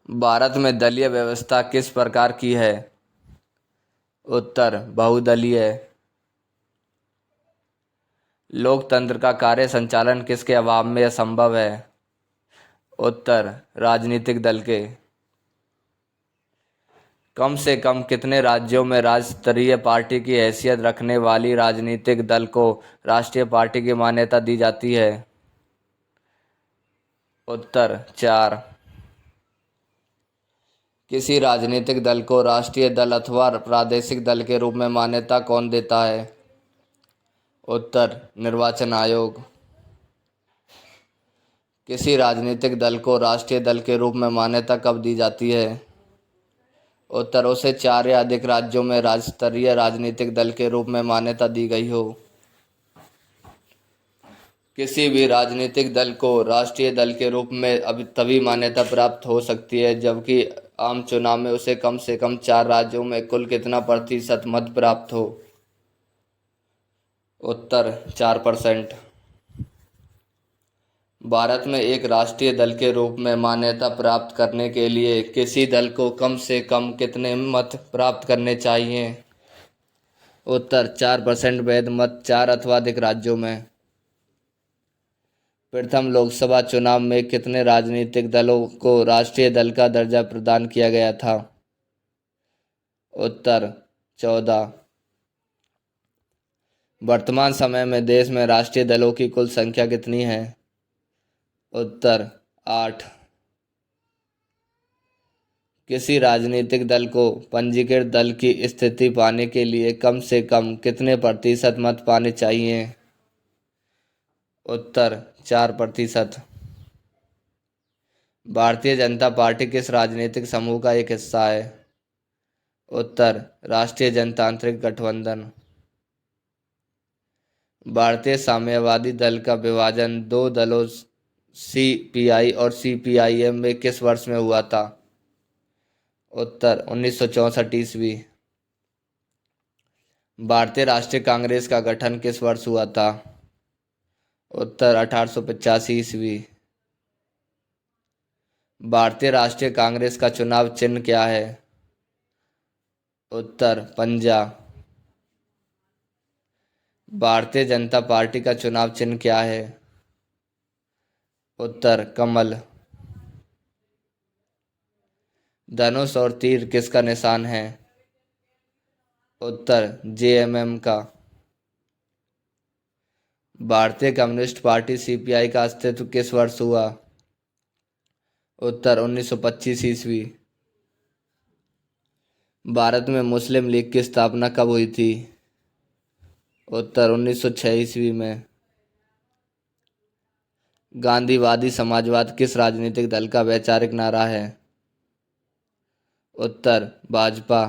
भारत में दलीय व्यवस्था किस प्रकार की है? उत्तर बहुदलीय। लोकतंत्र का कार्य संचालन किसके अभाव में असंभव है? उत्तर राजनीतिक दल के। कम से कम कितने राज्यों में राज्य स्तरीय पार्टी की हैसियत रखने वाली राजनीतिक दल को राष्ट्रीय पार्टी की मान्यता दी जाती है? उत्तर 4। किसी राजनीतिक दल को राष्ट्रीय दल अथवा प्रादेशिक दल के रूप में मान्यता कौन देता है? उत्तर निर्वाचन आयोग। किसी राजनीतिक दल को राष्ट्रीय दल के रूप में मान्यता कब दी जाती है? उत्तर उसे 4 या अधिक राज्यों में राज्य स्तरीय राजनीतिक दल के रूप में मान्यता दी गई हो। किसी भी राजनीतिक दल को राष्ट्रीय दल के रूप में अभी तभी मान्यता प्राप्त हो सकती है जबकि आम चुनाव में उसे कम से कम 4 राज्यों में कुल कितना प्रतिशत मत प्राप्त हो? उत्तर 4%। भारत में एक राष्ट्रीय दल के रूप में मान्यता प्राप्त करने के लिए किसी दल को कम से कम कितने मत प्राप्त करने चाहिए? उत्तर 4% वैध मत 4 अथवा अधिक राज्यों में। प्रथम लोकसभा चुनाव में कितने राजनीतिक दलों को राष्ट्रीय दल का दर्जा प्रदान किया गया था? उत्तर 14। वर्तमान समय में देश में राष्ट्रीय दलों की कुल संख्या कितनी है? उत्तर 8। किसी राजनीतिक दल को पंजीकृत दल की स्थिति पाने के लिए कम से कम कितने प्रतिशत मत पाने चाहिए? उत्तर 4%। भारतीय जनता पार्टी किस राजनीतिक समूह का एक हिस्सा है? उत्तर राष्ट्रीय जनतांत्रिक गठबंधन। भारतीय साम्यवादी दल का विभाजन 2 दलों सीपीआई और सीपीआईएम में किस वर्ष में हुआ था? उत्तर 1964 ईस्वी। भारतीय राष्ट्रीय कांग्रेस का गठन किस वर्ष हुआ था? उत्तर 1885 ईस्वी। भारतीय राष्ट्रीय कांग्रेस का चुनाव चिन्ह क्या है? उत्तर पंजा। भारतीय जनता पार्टी का चुनाव चिन्ह क्या है? उत्तर कमल। धनुष और तीर किसका निशान है? उत्तर जेएमएम का। भारतीय कम्युनिस्ट पार्टी सीपीआई का अस्तित्व किस वर्ष हुआ? उत्तर 1925 ईस्वी। भारत में मुस्लिम लीग की स्थापना कब हुई थी? उत्तर 1906 ईस्वी में। गांधीवादी समाजवाद किस राजनीतिक दल का वैचारिक नारा है? उत्तर भाजपा।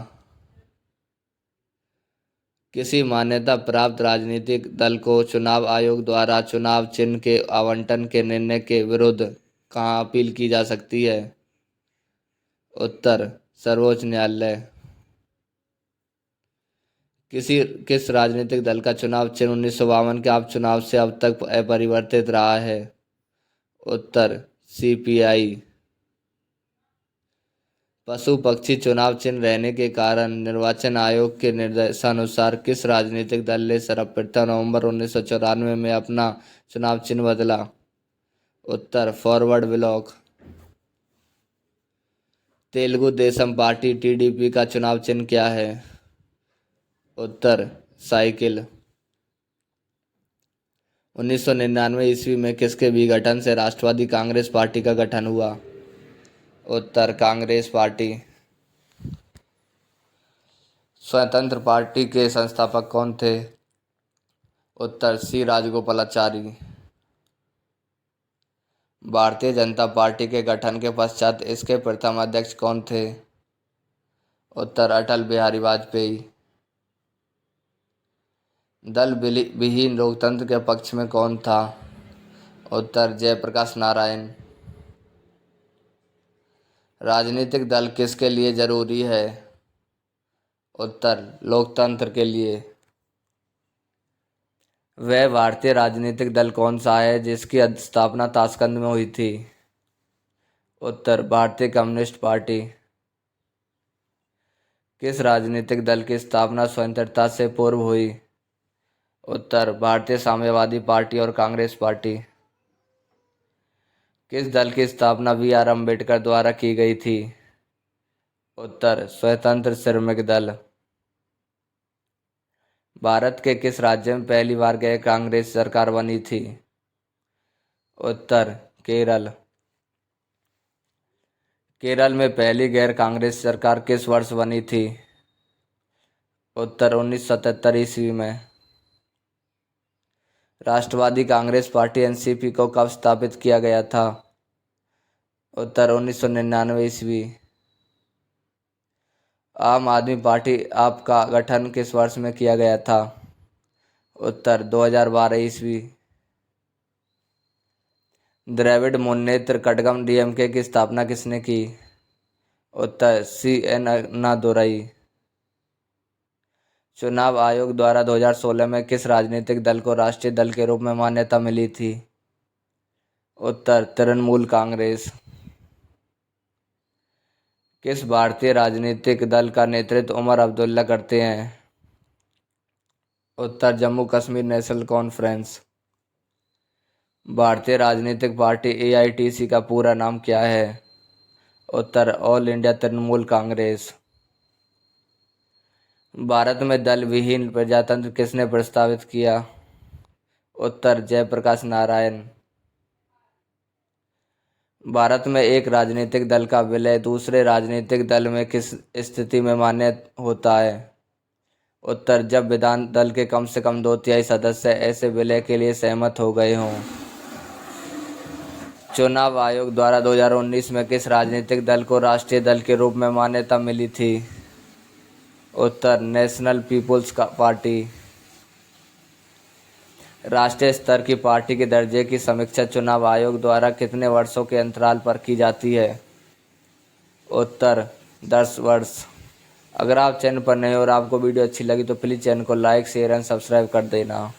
किसी मान्यता प्राप्त राजनीतिक दल को चुनाव आयोग द्वारा चुनाव चिन्ह के आवंटन के निर्णय के विरुद्ध कहाँ अपील की जा सकती है? उत्तर सर्वोच्च न्यायालय। किस राजनीतिक दल का चुनाव चिन्ह 1952 के आप चुनाव से अब तक अपरिवर्तित रहा है? उत्तर सीपीआई। पशु पक्षी चुनाव चिन्ह रहने के कारण निर्वाचन आयोग के निर्देशानुसार किस राजनीतिक दल ने सर्वप्रथम नवंबर 1994 में अपना चुनाव चिन्ह बदला? उत्तर forward block. Telugu Desam party TDP का चुनाव चिन्ह क्या है? उत्तर साइकिल। 1999 ईस्वी में किसके विघटन से राष्ट्रवादी कांग्रेस पार्टी का गठन हुआ? उत्तर कांग्रेस पार्टी। स्वतंत्र पार्टी के संस्थापक कौन थे? उत्तर सी राजगोपालाचारी। भारतीय जनता पार्टी के गठन के पश्चात इसके प्रथम अध्यक्ष कौन थे? उत्तर अटल बिहारी वाजपेयी। दल विहीन लोकतंत्र के पक्ष में कौन था? उत्तर जयप्रकाश नारायण। राजनीतिक दल किसके लिए जरूरी है? उत्तर लोकतंत्र के लिए। वह भारतीय राजनीतिक दल कौन सा है जिसकी स्थापना ताशकंद में हुई थी? उत्तर भारतीय कम्युनिस्ट पार्टी। किस राजनीतिक दल की स्थापना स्वतंत्रता से पूर्व हुई? उत्तर भारतीय साम्यवादी पार्टी और कांग्रेस पार्टी। किस दल की स्थापना बी.आर. अम्बेडकर द्वारा की गई थी? उत्तर स्वतंत्र श्रमिक दल। भारत के किस राज्य में पहली बार गैर कांग्रेस सरकार बनी थी? उत्तर केरल। केरल में पहली गैर कांग्रेस सरकार किस वर्ष बनी थी? उत्तर 1977 ईस्वी में। राष्ट्रवादी कांग्रेस पार्टी एनसीपी को कब स्थापित किया गया था? उत्तर 1999 ईस्वी। आम आदमी पार्टी आप का गठन किस वर्ष में किया गया था? उत्तर 2012 ईस्वी। द्रविड़ मुन्नेत्र कड़गम डीएमके की स्थापना किसने की? उत्तर सी.एन. अन्नादुरई। चुनाव आयोग द्वारा 2016 में किस राजनीतिक दल को राष्ट्रीय दल के रूप में मान्यता मिली थी? उत्तर तृणमूल कांग्रेस। किस भारतीय राजनीतिक दल का नेतृत्व उमर अब्दुल्ला करते हैं? उत्तर जम्मू कश्मीर नेशनल कॉन्फ्रेंस। भारतीय राजनीतिक पार्टी एआईटीसी का पूरा नाम क्या है? उत्तर ऑल इंडिया तृणमूल कांग्रेस। भारत में दल विहीन प्रजातंत्र किसने प्रस्तावित किया? उत्तर जयप्रकाश नारायण। भारत में एक राजनीतिक दल का विलय दूसरे राजनीतिक दल में किस स्थिति में मान्य होता है? उत्तर जब विधान दल के कम से कम 2/3 सदस्य ऐसे विलय के लिए सहमत हो गए हों। चुनाव आयोग द्वारा 2019 में किस राजनीतिक दल को राष्ट्रीय दल के रूप में मान्यता मिली थी? उत्तर नेशनल पीपुल्स पार्टी। राष्ट्रीय स्तर की पार्टी के दर्जे की समीक्षा चुनाव आयोग द्वारा कितने वर्षों के अंतराल पर की जाती है? उत्तर 10 वर्ष। अगर आप चैनल पर नए हो और आपको वीडियो अच्छी लगी तो प्लीज़ चैनल को लाइक शेयर एंड सब्सक्राइब कर देना।